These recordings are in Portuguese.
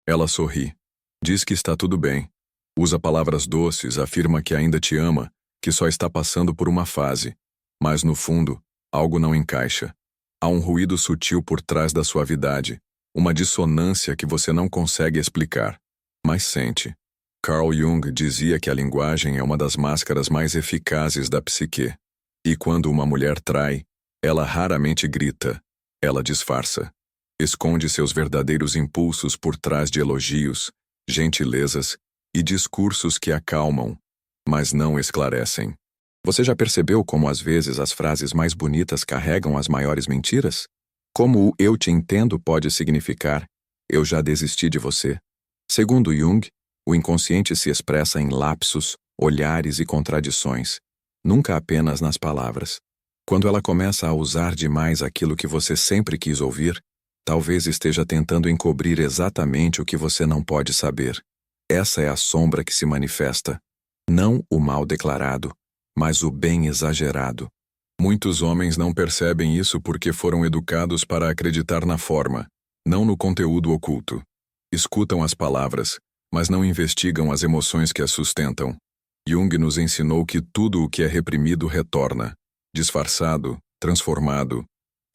Ela sorri. Diz que está tudo bem. Usa palavras doces, afirma que ainda te ama, que só está passando por uma fase. Mas no fundo, algo não encaixa. Há um ruído sutil por trás da suavidade, uma dissonância que você não consegue explicar, mas sente. Carl Jung dizia que a linguagem é uma das máscaras mais eficazes da psique. E quando uma mulher trai, ela raramente grita, ela disfarça. Esconde seus verdadeiros impulsos por trás de elogios, gentilezas e discursos que acalmam, mas não esclarecem. Você já percebeu como às vezes as frases mais bonitas carregam as maiores mentiras? Como o "eu te entendo" pode significar "eu já desisti de você"? Segundo Jung, o inconsciente se expressa em lapsos, olhares e contradições, nunca apenas nas palavras. Quando ela começa a usar demais aquilo que você sempre quis ouvir, talvez esteja tentando encobrir exatamente o que você não pode saber. Essa é a sombra que se manifesta, não o mal declarado, mas o bem exagerado. Muitos homens não percebem isso porque foram educados para acreditar na forma, não no conteúdo oculto. Escutam as palavras, mas não investigam as emoções que as sustentam. Jung nos ensinou que tudo o que é reprimido retorna, disfarçado, transformado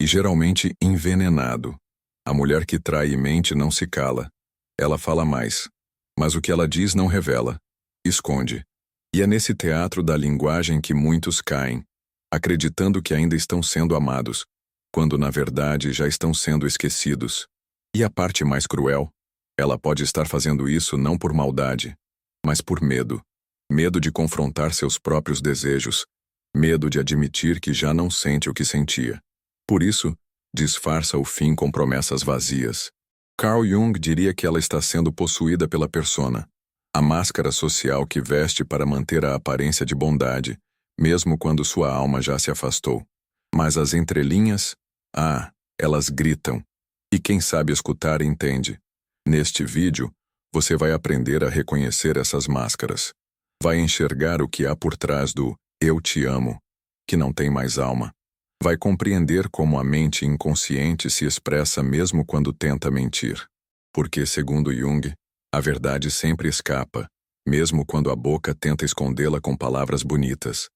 e geralmente envenenado. A mulher que trai e mente não se cala. Ela fala mais, mas o que ela diz não revela, esconde. E é nesse teatro da linguagem que muitos caem, acreditando que ainda estão sendo amados, quando na verdade já estão sendo esquecidos. E a parte mais cruel, ela pode estar fazendo isso não por maldade, mas por medo. Medo de confrontar seus próprios desejos, medo de admitir que já não sente o que sentia. Por isso, disfarça o fim com promessas vazias. Carl Jung diria que ela está sendo possuída pela persona, a máscara social que veste para manter a aparência de bondade, mesmo quando sua alma já se afastou. Mas as entrelinhas, elas gritam. E quem sabe escutar entende. Neste vídeo, você vai aprender a reconhecer essas máscaras. Vai enxergar o que há por trás do "eu te amo", que não tem mais alma. Vai compreender como a mente inconsciente se expressa mesmo quando tenta mentir. Porque, segundo Jung, a verdade sempre escapa, mesmo quando a boca tenta escondê-la com palavras bonitas.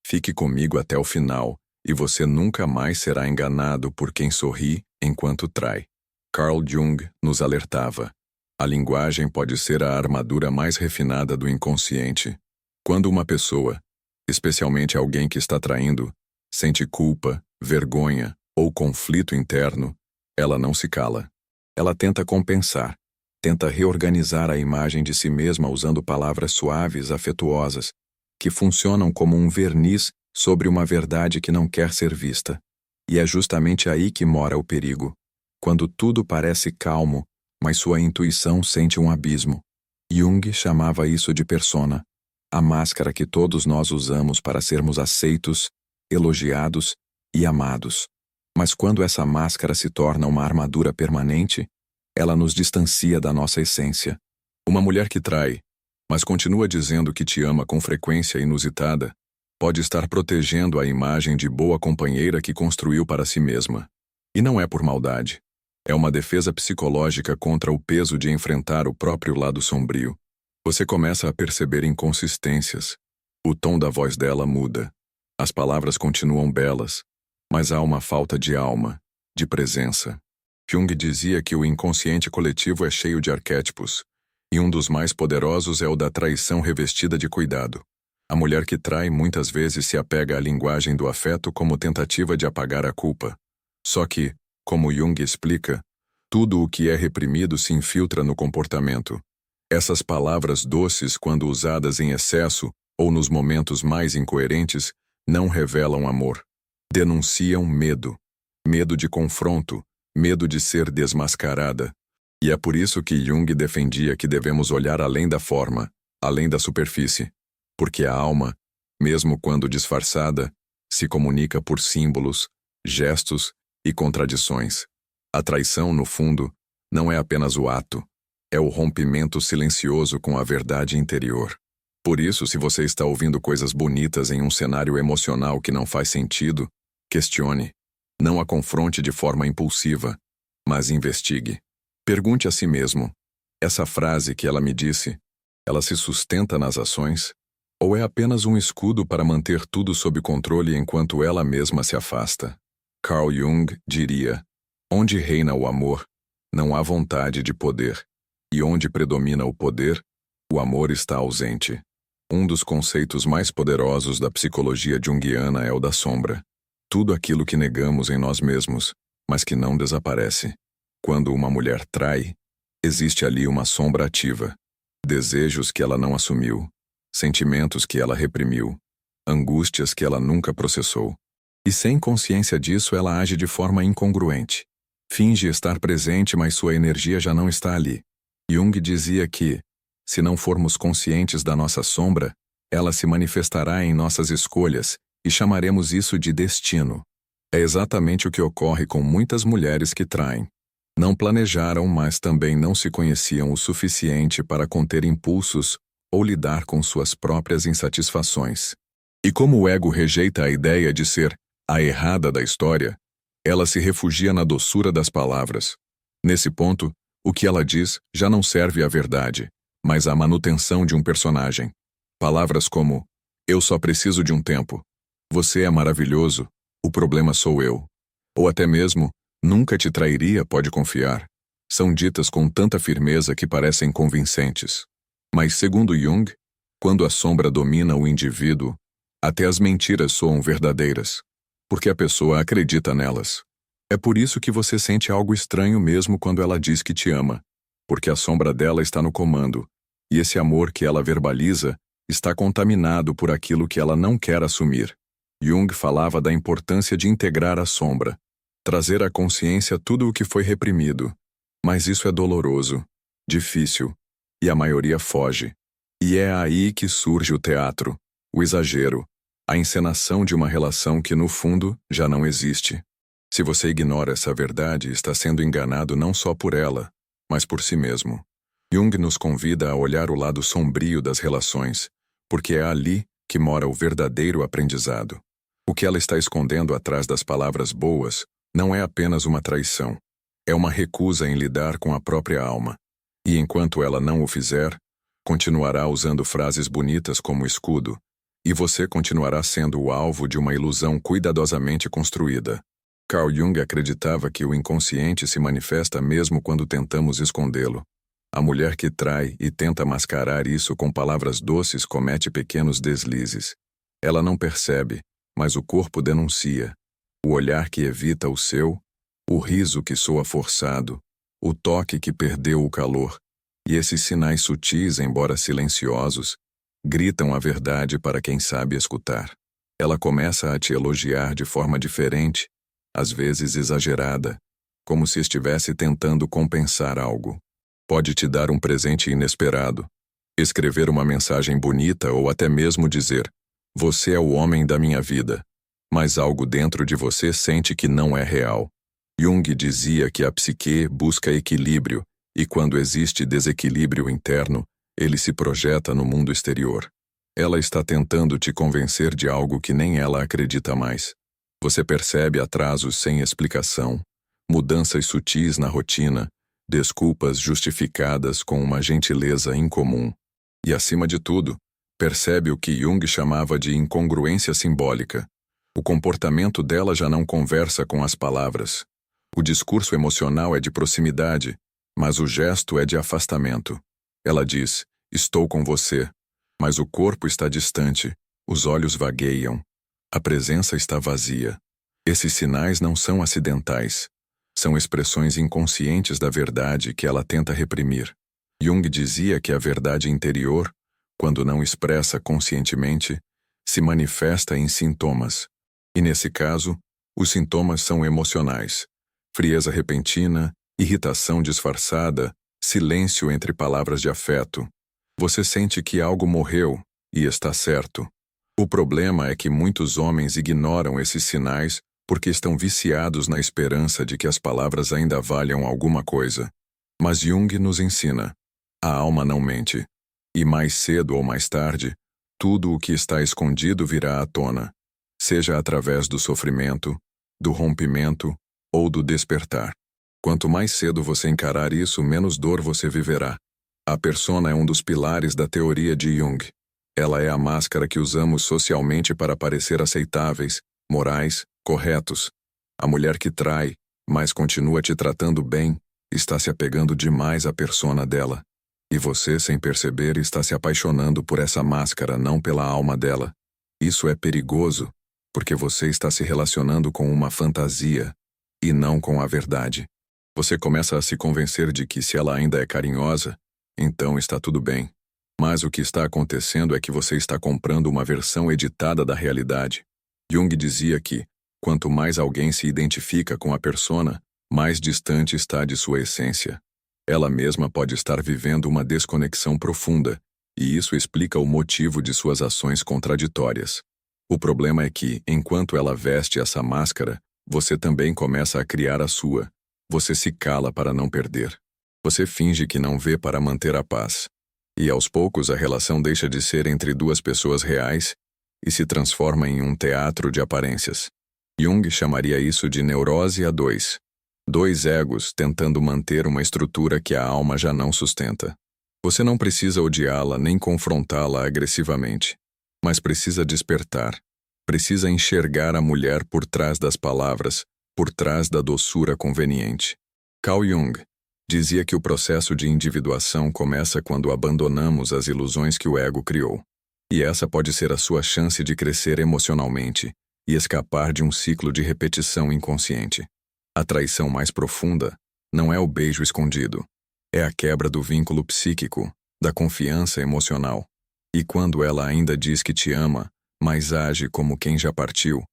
Fique comigo até o final, e você nunca mais será enganado por quem sorri enquanto trai. Carl Jung nos alertava. A linguagem pode ser a armadura mais refinada do inconsciente. Quando uma pessoa, especialmente alguém que está traindo, sente culpa, vergonha ou conflito interno, ela não se cala. Ela tenta compensar, tenta reorganizar a imagem de si mesma usando palavras suaves, afetuosas, que funcionam como um verniz sobre uma verdade que não quer ser vista. E é justamente aí que mora o perigo. Quando tudo parece calmo, mas sua intuição sente um abismo. Jung chamava isso de persona, a máscara que todos nós usamos para sermos aceitos, elogiados e amados. Mas quando essa máscara se torna uma armadura permanente, ela nos distancia da nossa essência. Uma mulher que trai, mas continua dizendo que te ama com frequência inusitada, pode estar protegendo a imagem de boa companheira que construiu para si mesma. E não é por maldade. É uma defesa psicológica contra o peso de enfrentar o próprio lado sombrio. Você começa a perceber inconsistências. O tom da voz dela muda. As palavras continuam belas, mas há uma falta de alma, de presença. Jung dizia que o inconsciente coletivo é cheio de arquétipos, e um dos mais poderosos é o da traição revestida de cuidado. A mulher que trai muitas vezes se apega à linguagem do afeto como tentativa de apagar a culpa. Só que, como Jung explica, tudo o que é reprimido se infiltra no comportamento. Essas palavras doces, quando usadas em excesso ou nos momentos mais incoerentes, não revelam amor. Denunciam medo. Medo de confronto, medo de ser desmascarada. E é por isso que Jung defendia que devemos olhar além da forma, além da superfície. Porque a alma, mesmo quando disfarçada, se comunica por símbolos, gestos e contradições. A traição, no fundo, não é apenas o ato, é o rompimento silencioso com a verdade interior. Por isso, se você está ouvindo coisas bonitas em um cenário emocional que não faz sentido, questione. Não a confronte de forma impulsiva, mas investigue. Pergunte a si mesmo: Essa frase que ela me disse, ela se sustenta nas ações? Ou é apenas um escudo para manter tudo sob controle enquanto ela mesma se afasta? Carl Jung diria: onde reina o amor, não há vontade de poder. E onde predomina o poder, o amor está ausente. Um dos conceitos mais poderosos da psicologia junguiana é o da sombra. Tudo aquilo que negamos em nós mesmos, mas que não desaparece. Quando uma mulher trai, existe ali uma sombra ativa. Desejos que ela não assumiu, sentimentos que ela reprimiu, angústias que ela nunca processou. E sem consciência disso, ela age de forma incongruente. Finge estar presente, mas sua energia já não está ali. Jung dizia que, se não formos conscientes da nossa sombra, ela se manifestará em nossas escolhas e chamaremos isso de destino. É exatamente o que ocorre com muitas mulheres que traem. Não planejaram, mas também não se conheciam o suficiente para conter impulsos ou lidar com suas próprias insatisfações. E como o ego rejeita a ideia de ser a errada da história, ela se refugia na doçura das palavras. Nesse ponto, o que ela diz já não serve à verdade, mas à manutenção de um personagem. Palavras como: eu só preciso de um tempo, você é maravilhoso, o problema sou eu. Ou até mesmo, nunca te trairia, pode confiar. São ditas com tanta firmeza que parecem convincentes. Mas, segundo Jung, quando a sombra domina o indivíduo, até as mentiras soam verdadeiras, porque a pessoa acredita nelas. É por isso que você sente algo estranho mesmo quando ela diz que te ama, porque a sombra dela está no comando, e esse amor que ela verbaliza está contaminado por aquilo que ela não quer assumir. Jung falava da importância de integrar a sombra, trazer à consciência tudo o que foi reprimido. Mas isso é doloroso, difícil, e a maioria foge. E é aí que surge o teatro, o exagero, a encenação de uma relação que no fundo já não existe. Se você ignora essa verdade, está sendo enganado não só por ela, mas por si mesmo. Jung nos convida a olhar o lado sombrio das relações, porque é ali que mora o verdadeiro aprendizado. O que ela está escondendo atrás das palavras boas não é apenas uma traição, é uma recusa em lidar com a própria alma. E enquanto ela não o fizer, continuará usando frases bonitas como escudo, e você continuará sendo o alvo de uma ilusão cuidadosamente construída. Carl Jung acreditava que o inconsciente se manifesta mesmo quando tentamos escondê-lo. A mulher que trai e tenta mascarar isso com palavras doces comete pequenos deslizes. Ela não percebe, mas o corpo denuncia. O olhar que evita o seu, o riso que soa forçado, o toque que perdeu o calor. E esses sinais sutis, embora silenciosos, gritam a verdade para quem sabe escutar. Ela começa a te elogiar de forma diferente, às vezes exagerada, como se estivesse tentando compensar algo. Pode te dar um presente inesperado, escrever uma mensagem bonita ou até mesmo dizer: você é o homem da minha vida, mas algo dentro de você sente que não é real. Jung dizia que a psique busca equilíbrio e quando existe desequilíbrio interno, ele se projeta no mundo exterior. Ela está tentando te convencer de algo que nem ela acredita mais. Você percebe atrasos sem explicação, mudanças sutis na rotina, desculpas justificadas com uma gentileza incomum. E, acima de tudo, percebe o que Jung chamava de incongruência simbólica. O comportamento dela já não conversa com as palavras. O discurso emocional é de proximidade, mas o gesto é de afastamento. Ela diz: estou com você, mas o corpo está distante, os olhos vagueiam. A presença está vazia. Esses sinais não são acidentais. São expressões inconscientes da verdade que ela tenta reprimir. Jung dizia que a verdade interior, quando não expressa conscientemente, se manifesta em sintomas. E nesse caso, os sintomas são emocionais. Frieza repentina, irritação disfarçada, silêncio entre palavras de afeto. Você sente que algo morreu, e está certo. O problema é que muitos homens ignoram esses sinais porque estão viciados na esperança de que as palavras ainda valham alguma coisa. Mas Jung nos ensina: a alma não mente. E mais cedo ou mais tarde, tudo o que está escondido virá à tona, seja através do sofrimento, do rompimento ou do despertar. Quanto mais cedo você encarar isso, menos dor você viverá. A persona é um dos pilares da teoria de Jung. Ela é a máscara que usamos socialmente para parecer aceitáveis, morais, corretos. A mulher que trai, mas continua te tratando bem, está se apegando demais à persona dela. E você, sem perceber, está se apaixonando por essa máscara, não pela alma dela. Isso é perigoso, porque você está se relacionando com uma fantasia, e não com a verdade. Você começa a se convencer de que se ela ainda é carinhosa, então está tudo bem. Mas o que está acontecendo é que você está comprando uma versão editada da realidade. Jung dizia que, quanto mais alguém se identifica com a persona, mais distante está de sua essência. Ela mesma pode estar vivendo uma desconexão profunda, e isso explica o motivo de suas ações contraditórias. O problema é que, enquanto ela veste essa máscara, você também começa a criar a sua. Você se cala para não perder. Você finge que não vê para manter a paz. E aos poucos a relação deixa de ser entre duas pessoas reais e se transforma em um teatro de aparências. Jung chamaria isso de neurose a dois. Dois egos tentando manter uma estrutura que a alma já não sustenta. Você não precisa odiá-la nem confrontá-la agressivamente, mas precisa despertar. Precisa enxergar a mulher por trás das palavras, por trás da doçura conveniente. Carl Jung dizia que o processo de individuação começa quando abandonamos as ilusões que o ego criou. E essa pode ser a sua chance de crescer emocionalmente e escapar de um ciclo de repetição inconsciente. A traição mais profunda não é o beijo escondido. É a quebra do vínculo psíquico, da confiança emocional. E quando ela ainda diz que te ama, mas age como quem já partiu,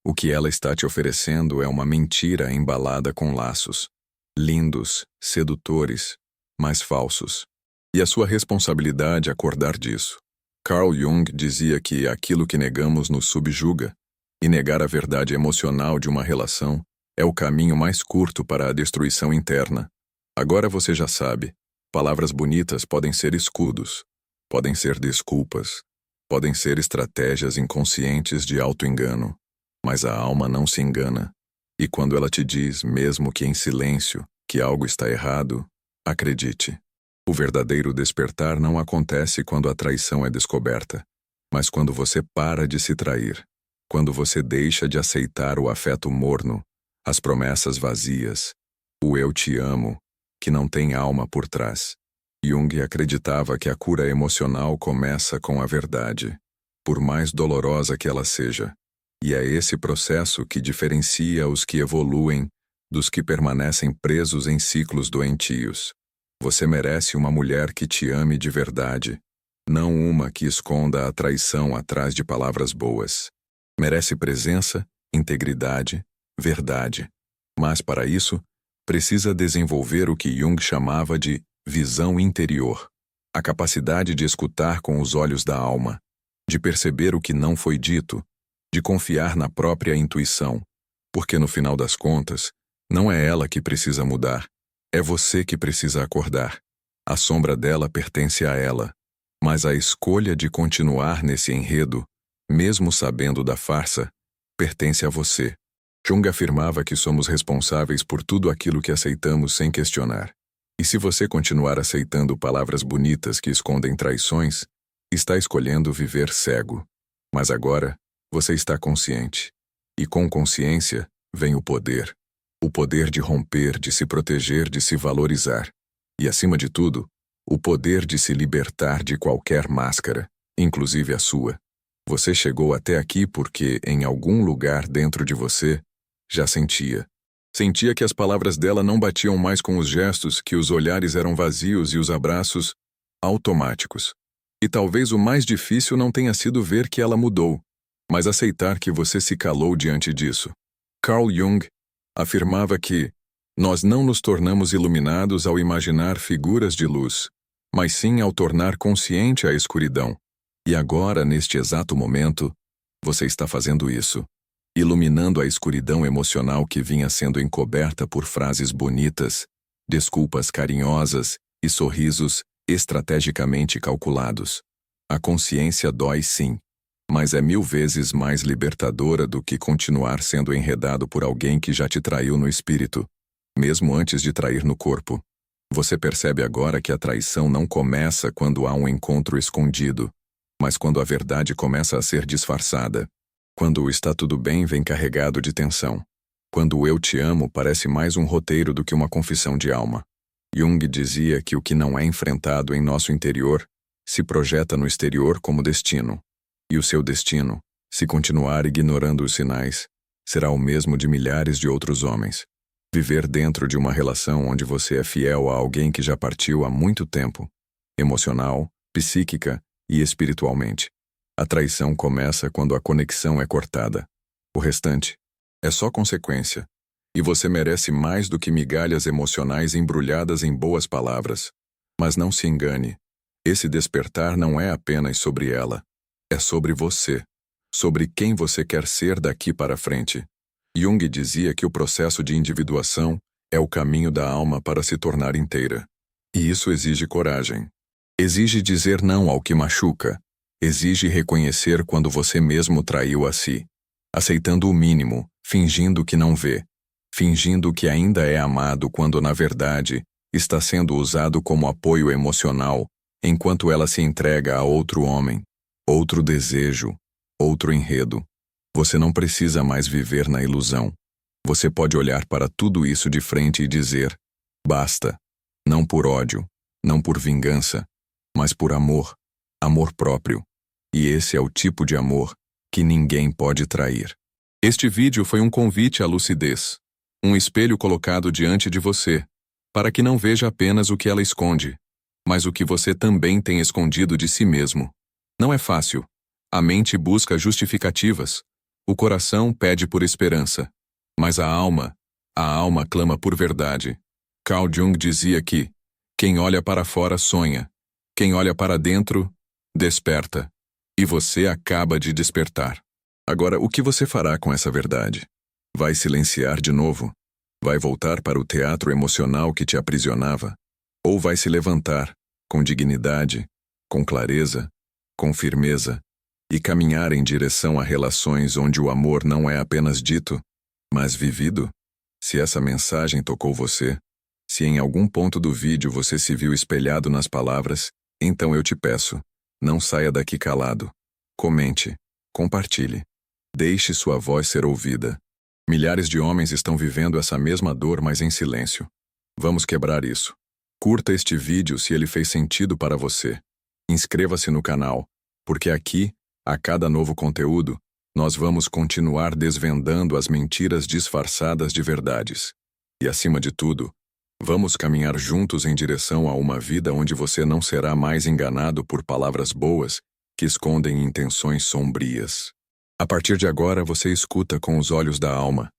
o que ela está te oferecendo é uma mentira embalada com laços. Lindos, sedutores, mas falsos. E a sua responsabilidade é acordar disso. Carl Jung dizia que aquilo que negamos nos subjuga, e negar a verdade emocional de uma relação é o caminho mais curto para a destruição interna. Agora você já sabe, palavras bonitas podem ser escudos, podem ser desculpas, podem ser estratégias inconscientes de auto-engano, mas a alma não se engana. E quando ela te diz, mesmo que em silêncio, que algo está errado, acredite. O verdadeiro despertar não acontece quando a traição é descoberta, mas quando você para de se trair, quando você deixa de aceitar o afeto morno, as promessas vazias, o eu te amo, que não tem alma por trás. Jung acreditava que a cura emocional começa com a verdade, por mais dolorosa que ela seja. E é esse processo que diferencia os que evoluem dos que permanecem presos em ciclos doentios. Você merece uma mulher que te ame de verdade, não uma que esconda a traição atrás de palavras boas. Merece presença, integridade, verdade. Mas para isso, precisa desenvolver o que Jung chamava de visão interior, a capacidade de escutar com os olhos da alma, de perceber o que não foi dito, de confiar na própria intuição, porque no final das contas, não é ela que precisa mudar, é você que precisa acordar. A sombra dela pertence a ela, mas a escolha de continuar nesse enredo, mesmo sabendo da farsa, pertence a você. Jung afirmava que somos responsáveis por tudo aquilo que aceitamos sem questionar. E se você continuar aceitando palavras bonitas que escondem traições, está escolhendo viver cego. Mas agora, você está consciente. E com consciência, vem o poder. O poder de romper, de se proteger, de se valorizar. E, acima de tudo, o poder de se libertar de qualquer máscara, inclusive a sua. Você chegou até aqui porque, em algum lugar dentro de você, já sentia. Sentia que as palavras dela não batiam mais com os gestos, que os olhares eram vazios e os abraços automáticos. E talvez o mais difícil não tenha sido ver que ela mudou, mas aceitar que você se calou diante disso. Carl Jung afirmava que nós não nos tornamos iluminados ao imaginar figuras de luz, mas sim ao tornar consciente a escuridão. E agora, neste exato momento, você está fazendo isso, iluminando a escuridão emocional que vinha sendo encoberta por frases bonitas, desculpas carinhosas e sorrisos estrategicamente calculados. A consciência dói sim, mas é 1000 vezes mais libertadora do que continuar sendo enredado por alguém que já te traiu no espírito, mesmo antes de trair no corpo. Você percebe agora que a traição não começa quando há um encontro escondido, mas quando a verdade começa a ser disfarçada. Quando o está tudo bem vem carregado de tensão. Quando o eu te amo parece mais um roteiro do que uma confissão de alma. Jung dizia que o que não é enfrentado em nosso interior se projeta no exterior como destino. E o seu destino, se continuar ignorando os sinais, será o mesmo de milhares de outros homens. Viver dentro de uma relação onde você é fiel a alguém que já partiu há muito tempo, emocional, psíquica e espiritualmente. A traição começa quando a conexão é cortada. O restante é só consequência. E você merece mais do que migalhas emocionais embrulhadas em boas palavras. Mas não se engane. Esse despertar não é apenas sobre ela. É sobre você. Sobre quem você quer ser daqui para frente. Jung dizia que o processo de individuação é o caminho da alma para se tornar inteira. E isso exige coragem. Exige dizer não ao que machuca. Exige reconhecer quando você mesmo traiu a si. Aceitando o mínimo, fingindo que não vê. Fingindo que ainda é amado quando, na verdade, está sendo usado como apoio emocional, enquanto ela se entrega a outro homem, outro desejo, outro enredo. Você não precisa mais viver na ilusão. Você pode olhar para tudo isso de frente e dizer: basta. Não por ódio, não por vingança, mas por amor, amor próprio. E esse é o tipo de amor que ninguém pode trair. Este vídeo foi um convite à lucidez. Um espelho colocado diante de você, para que não veja apenas o que ela esconde, mas o que você também tem escondido de si mesmo. Não é fácil. A mente busca justificativas. O coração pede por esperança. Mas a alma clama por verdade. Carl Jung dizia que quem olha para fora sonha, quem olha para dentro, desperta. E você acaba de despertar. Agora, o que você fará com essa verdade? Vai silenciar de novo? Vai voltar para o teatro emocional que te aprisionava? Ou vai se levantar, com dignidade, com clareza, com firmeza, e caminhar em direção a relações onde o amor não é apenas dito, mas vivido? Se essa mensagem tocou você, se em algum ponto do vídeo você se viu espelhado nas palavras, então eu te peço, não saia daqui calado. Comente, compartilhe. Deixe sua voz ser ouvida. Milhares de homens estão vivendo essa mesma dor, mas em silêncio. Vamos quebrar isso. Curta este vídeo se ele fez sentido para você. Inscreva-se no canal, porque aqui, a cada novo conteúdo, nós vamos continuar desvendando as mentiras disfarçadas de verdades. E acima de tudo, vamos caminhar juntos em direção a uma vida onde você não será mais enganado por palavras boas que escondem intenções sombrias. A partir de agora você escuta com os olhos da alma,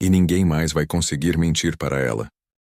e ninguém mais vai conseguir mentir para ela.